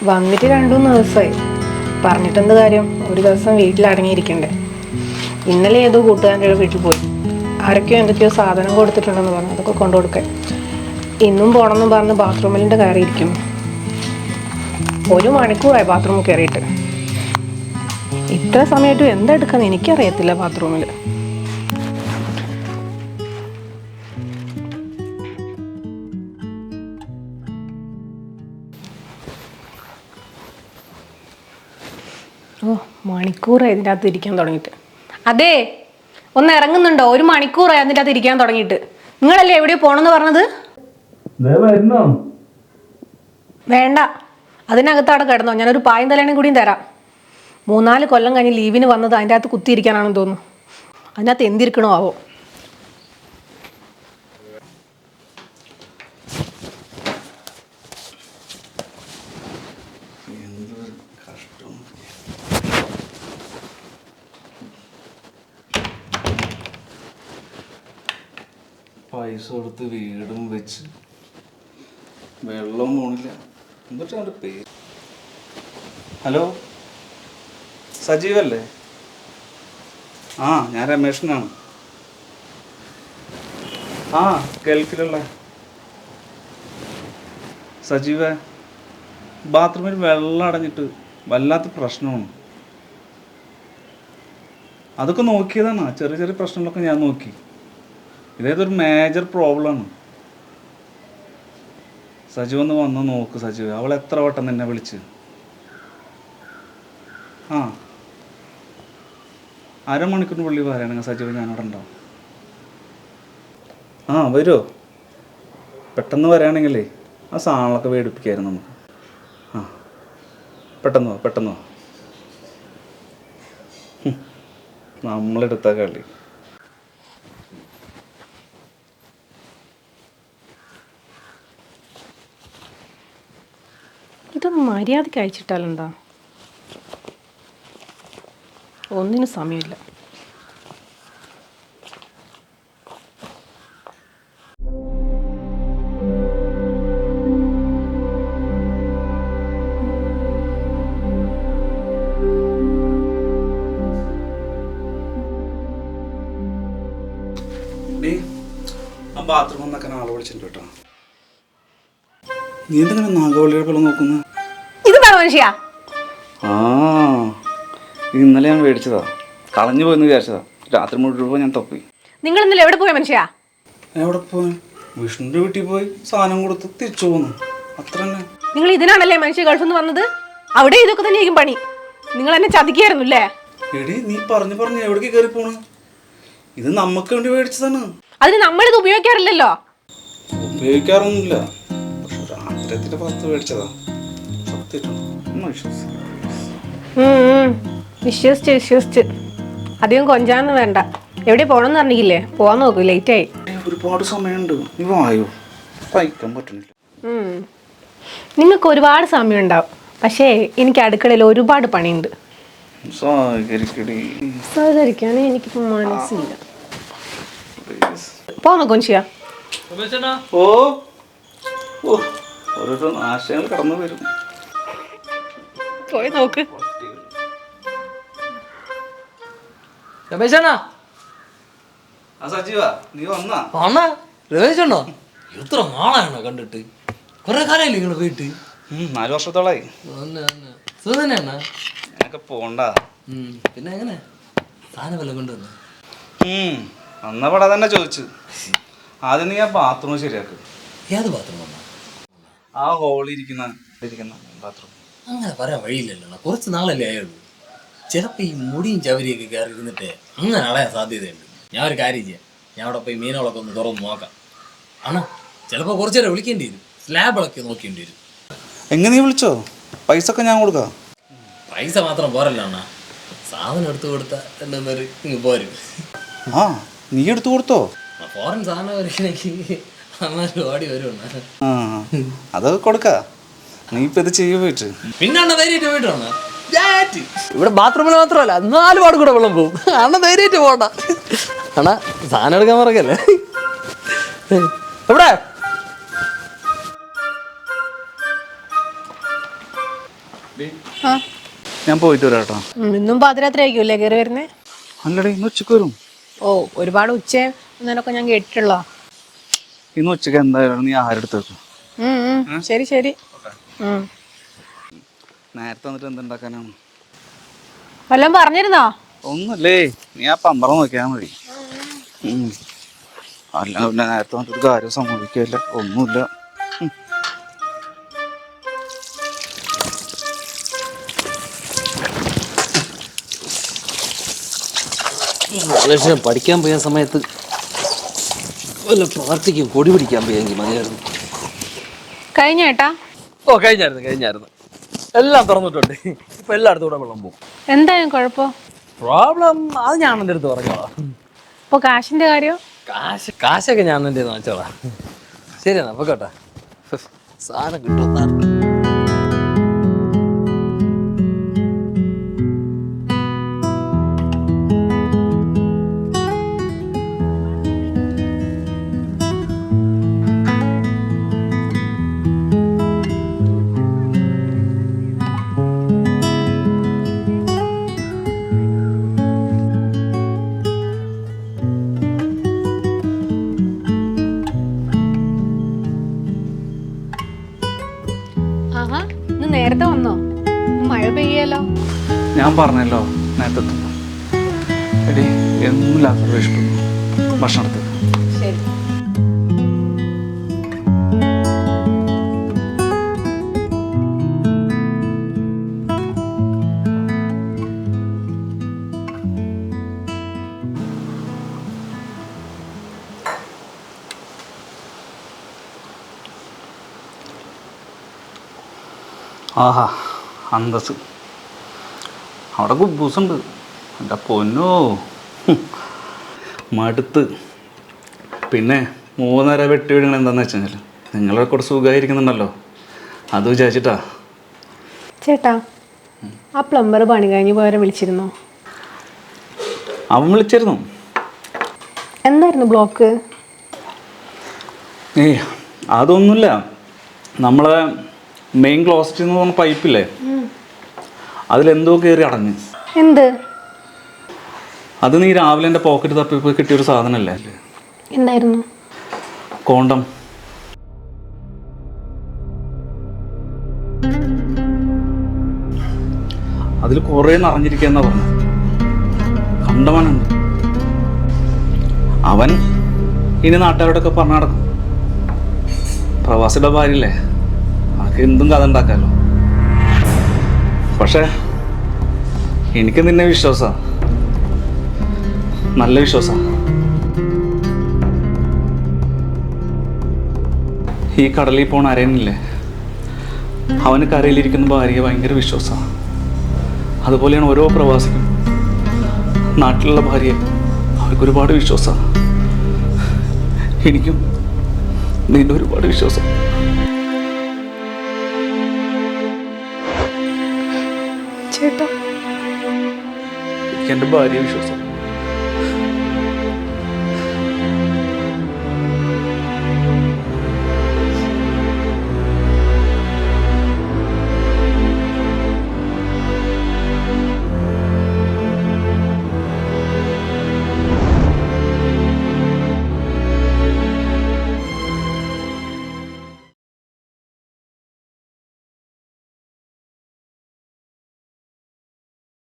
വന്നിട്ട് 2-3 ദിവസമായി. പറഞ്ഞിട്ടെന്ത് കാര്യം? ഒരു ദിവസം വീട്ടിലടങ്ങിയിരിക്കണ്ടേ. ഇന്നലെ ഏതോ കൂട്ടുകാരൻ്റെ വീട്ടിൽ പോയി. ആരൊക്കെയോ എന്തൊക്കെയോ സാധനം കൊടുത്തിട്ടുണ്ടെന്ന് പറഞ്ഞു. അതൊക്കെ കൊണ്ടു കൊടുക്കാൻ. ഇന്നും പോകണമെന്ന് പറഞ്ഞ് ബാത്റൂമിലിൻ്റെ കയറിയിരിക്കുന്നു. 1 മണിക്കൂറായി ബാത്റൂമിൽ കയറിയിട്ട്. ഇത്ര സമയമായിട്ടും എന്താ എടുക്കാന്ന് എനിക്കറിയത്തില്ല ബാത്റൂമിൽ. മണിക്കൂറായി ഇതിൻ്റെ അകത്ത് ഇരിക്കാൻ തുടങ്ങിയിട്ട്. അതെ, ഒന്ന് ഇറങ്ങുന്നുണ്ടോ? 1 മണിക്കൂറായി അതിൻ്റെ അകത്ത് ഇരിക്കാൻ തുടങ്ങിയിട്ട്. നിങ്ങളല്ലേ എവിടെയോ പോണെന്ന് പറഞ്ഞത്? വേണ്ട, അതിനകത്ത് അവിടെ കിടന്നോ. ഞാനൊരു പായും തലേണയും കൂടിയും തരാം. 3-4 കൊല്ലം കഴിഞ്ഞ് ലീവിന് വന്നത് അതിൻ്റെ അകത്ത് കുത്തിയിരിക്കാനാണെന്ന് തോന്നുന്നു. അതിനകത്ത് എന്തിരിക്കണോ ആവോ. പൈസ കൊടുത്ത് വീടും വെച്ച് വെള്ളം പോണില്ല. എന്നിട്ട് അവൻ്റെ പേര്. ഹലോ, സജീവല്ലേ? ഞാൻ രമേശനാണ്. ഗൾഫിലുള്ള സജീവ. ബാത്റൂമിൽ വെള്ളം അടഞ്ഞിട്ട് വല്ലാത്ത പ്രശ്നമാണ്. അതൊക്കെ നോക്കിയതാണ്. ചെറിയ ചെറിയ പ്രശ്നങ്ങളൊക്കെ ഞാൻ നോക്കി. ഇതേതൊരു മേജർ പ്രോബ്ലമാണ്. സജീവ് ഒന്ന് വന്ന് നോക്ക്. സജീവ്, അവൾ എത്ര വട്ടം നിന്നെ വിളിച്ച്. അരമണിക്കൂറിന് പുള്ളി പറയുകയാണെങ്കിൽ സജീവ് ഞാനവിടെ ഉണ്ടാവും. വരുമോ? പെട്ടെന്ന് വരികയാണെങ്കിലേ ആ സാധനങ്ങളൊക്കെ മേടിപ്പിക്കായിരുന്നു നമുക്ക്. പെട്ടെന്ന് വാ. നമ്മളെടുത്ത കളി. ഇതൊന്നും മര്യാദയ്ക്ക് അയച്ചിട്ടാലെന്താ? ഒന്നിനും സമയമില്ല. ആ ബാത്റൂമിൽ നിന്നൊക്കെ ആളെ വിളിച്ചിട്ടുണ്ട് കേട്ടോ. നീ എന്തെങ്കിലും നാഗവള്ളിയുടെ പോലെ നോക്കുന്നു? മനുഷ്യ, ഇന്നലെ ഞാൻ മേടിച്ചതാ. കളഞ്ഞു പോയെന്ന് വിചാരിച്ചതാ. രാത്രി മുഴുവൻ ഞാൻ തപ്പി. നിങ്ങൾ ഇന്നലെ എവിടെ പോയ മനുഷ്യ? എവിടെ പോയി? വിഷ്ണുവിന്റെ വീട്ടിൽ പോയി സാധനം കൊടുത്ത് തിരിച്ചു പോന്നു. അത്ര തന്നെ. നിങ്ങൾ ഇതിനാണല്ലേ മനുഷ്യ ഗൾഫിൽ നിന്ന് വന്നത്? അവിടെ ഇതൊക്കെ തന്നെയായിരിക്കും പണി. നിങ്ങൾ എന്നെ ചതിക്കായിരുന്നു അല്ലേ? എടി, നീ പറഞ്ഞു എവിടേക്ക് കയറി പോണ്? ഇത് നമുക്ക് വേണ്ടി മേടിച്ചതാണ്. അതിന് നമ്മളിത് ഉപയോഗിക്കാറില്ലല്ലോ. ഉപയോഗിക്കാറൊന്നുമില്ല. പക്ഷെ രാത്രി പുറത്ത് മേടിച്ചതാ. വിശ്വസിച്ച് അധികം കൊഞ്ചാന്ന് വേണ്ട. എവിടെ പോണെന്ന് പറഞ്ഞില്ലേ? പോവാൻ നോക്കൂ, ലേറ്റ് ആയി. ഒരുപാട് സമയമുണ്ട്. നീ വായോ, സഹിക്കാൻ പറ്റുന്നില്ല. നിങ്ങൾക്ക് ഒരുപാട് സമയം ഉണ്ടാവും. പക്ഷേ എനിക്ക് അടുക്കളയിൽ ഒരുപാട് പണിയുണ്ട്. സഹകരിക്കാൻ എനിക്കിപ്പോ മനസ്സില്ല. പോന്നോ കൊഞ്ചിയ? ഓരോരോ ആശയങ്ങൾ കടന്നു വരും. പോയി നോക്ക്. സജീവ, നീ വന്നാ? രമേശണ്ണോ, എത്ര നാളാണോ കണ്ടിട്ട്? കുറെ കാലമായില്ലേ നിങ്ങൾ പോയിട്ട്? 4 വർഷത്തോളായി. സുഖം പോണ്ട. പിന്നെ എങ്ങനെ സാധനം വല്ല കൊണ്ടുവന്നു? വന്നപടാ തന്നെ ചോദിച്ചു. ആദ്യം നീ ആ ബാത്റൂം ശരിയാക്ക്. ഏത് ബാത്റൂം? ആ ഹോളിരിക്കുന്ന ബാത്റൂം. അങ്ങനെ പറയാൻ വഴിയില്ലല്ലോ. കുറച്ച് നാളല്ലേ ആയുള്ളൂ. ചിലപ്പോൾ ഈ മുടിയും ചവരിയൊക്കെ കയറി ഇരുന്നിട്ട് അങ്ങനെ അളയാൻ സാധ്യതയുണ്ട്. ഞാൻ ഒരു കാര്യം ചെയ്യാം. ഞാൻ അവിടെ പോയി മീനുകളൊക്കെ ഒന്ന് തുറന്ന് നോക്കാം. ചിലപ്പോൾ കുറച്ചു നേരം വിളിക്കേണ്ടി വരും. സ്ലാബിളൊക്കെ നോക്കേണ്ടി വരും. എങ്ങനെ നീ വിളിച്ചോ? പൈസ ഒക്കെ ഞാൻ കൊടുക്കാം. പൈസ മാത്രം പോരല്ലോ അണ്ണാ, സാധനം എടുത്തു കൊടുത്താൽ എന്നൊരു ഇങ്ങ് പോരും. നീ എടുത്തു കൊടുത്തോ? ഫോറിൻ സാധനം വരണമെങ്കിൽ അമ്മ ഓടി വരും. അതൊക്കെ കൊടുക്കാ. നീ ഇപ്പൊ ഇത് ചെയ്യ പോയിട്ട് പിന്നെ അണ്ണ ധൈര്യമായിട്ട് പോയിട്ടാണ്. ഇവിടെ ബാത്റൂമിൽ മാത്രമല്ല 4 പാട് കൂടെ വെള്ളം പോകും. അണ്ണ ധൈര്യമായിട്ട് പോകണ്ട. അണ്ണാ സാധനം എടുക്കാൻ പറയല്ലേ. എവിടെ ആ ഞാൻ പോയിട്ട് വരാം കേട്ടോ. ഇന്നും പാതിരാത്രി ആയിരിക്കുമല്ലേ കയറി വരുന്നേ? അല്ലടേ ഇന്ന് ഉച്ചക്ക് വരും. ഓ ഒരുപാട് ഉച്ചയും എന്നൊക്കെ ഞാൻ കേട്ടിട്ടുള്ള. ഇന്ന് ഉച്ചക്ക് എന്തായാലും നീ ആഹാരം എടുത്ത് വെക്കും. ശരി ശരി. നേരത്തെ വന്നിട്ട് എന്തുണ്ടാക്കാനാണ്? വല്ലതും പറഞ്ഞിരുന്നോ? ഒന്നുമില്ലേ, നീ ആ പമ്പറ നോക്കിയാൽ മതി. അല്ല പിന്നെ നേരത്തെ വന്നിട്ട് കാര്യം സംഭവിക്കില്ല, ഒന്നുമില്ല. പഠിക്കാൻ പോയ സമയത്ത് വല്ല പാർട്ടിക്കും കൊടി പിടിക്കാൻ പോയെങ്കിൽ മതിയായിരുന്നു. കഴിഞ്ഞ ഏട്ടാ? ഓ കഴിഞ്ഞായിരുന്നു. എല്ലാം തുറന്നിട്ടുണ്ട്. ഇപ്പൊ എല്ലായിടത്തും കൂടെ വെള്ളം പോകും. എന്തായാലും കുഴപ്പം? പ്രോബ്ലം അത് ഞാൻ എൻ്റെ അടുത്ത് പറഞ്ഞോളാം. ഇപ്പൊ കാശിന്റെ കാര്യം? കാശൊക്കെ ഞാൻ എൻ്റെ വാങ്ങിച്ചോളാം. ശരിയെന്നാ അപ്പൊ കേട്ടാ, സാധനം കിട്ടും. ആഹാ, ഇന്ന് നേരത്തെ വന്നോ? മഴ പെയ്യല്ലോ. ഞാൻ പറഞ്ഞല്ലോ നേരത്തെ എത്തുന്നു. എടി എന്നില്ലാത്തൊരു വിഷമം ഭക്ഷണം എടുത്തത്. ശരി. ആഹാ അന്തസ്. അവിടെ കുബൂസുണ്ട്. എൻ്റെ പൊന്നോ മടുത്ത്. പിന്നെ 3 നേരം വെട്ടി വിടുന്നത് എന്താണെന്ന് വെച്ച് കഴിഞ്ഞാൽ നിങ്ങളെ കൂടെ സുഖമായിരിക്കുന്നുണ്ടല്ലോ, അത് വിചാരിച്ചിട്ടാ. ചേട്ടാ, ആ പ്ലംബർ പണി കഴിഞ്ഞ് പോയവരെ വിളിച്ചിരുന്നോ? അവൻ വിളിച്ചിരുന്നു. എന്തായിരുന്നു ബ്ലോക്ക്? ഏയ് അതൊന്നുമില്ല, നമ്മളെ മെയിൻ ക്ലോസറ്റ് എന്ന് പറഞ്ഞ പൈപ്പില്ലേ, അതിലെന്തോ കയറി അടഞ്ഞ്. എന്ത്? അത് നീ രാവിലെ എൻ്റെ പോക്കറ്റ് തപ്പിപ്പോൾ കിട്ടിയൊരു സാധനമല്ലേ? എന്തായിരുന്നു? കോണ്ടം. അതിൽ കുറേ നിറഞ്ഞിരിക്കുകയെന്നാ പറഞ്ഞു. കണ്ടവനുണ്ട്. അവൻ ഇനി നാട്ടുകാരോടൊക്കെ പറഞ്ഞു നടക്കും. പ്രവാസിയുടെ ഭാര്യയല്ലേ, അതൊക്കെ എന്തും കഥ ഉണ്ടാക്കാമല്ലോ. പക്ഷേ എനിക്ക് നിന്നെ വിശ്വാസമാണ്, നല്ല വിശ്വാസമാണ്. ഈ കടലിൽ പോണ അരയനില്ലേ, അവന് കരയിലിരിക്കുന്ന ഭാര്യയെ ഭയങ്കര വിശ്വാസമാണ്. അതുപോലെയാണ് ഓരോ പ്രവാസിക്കും നാട്ടിലുള്ള ഭാര്യയെ അവർക്ക് ഒരുപാട് വിശ്വാസമാണ്. എനിക്കും നിന്റെ ഒരുപാട് വിശ്വാസം. ചേട്ടാ, എനിക്ക് എൻ്റെ ഭാര്യയെ വിശ്വാസം.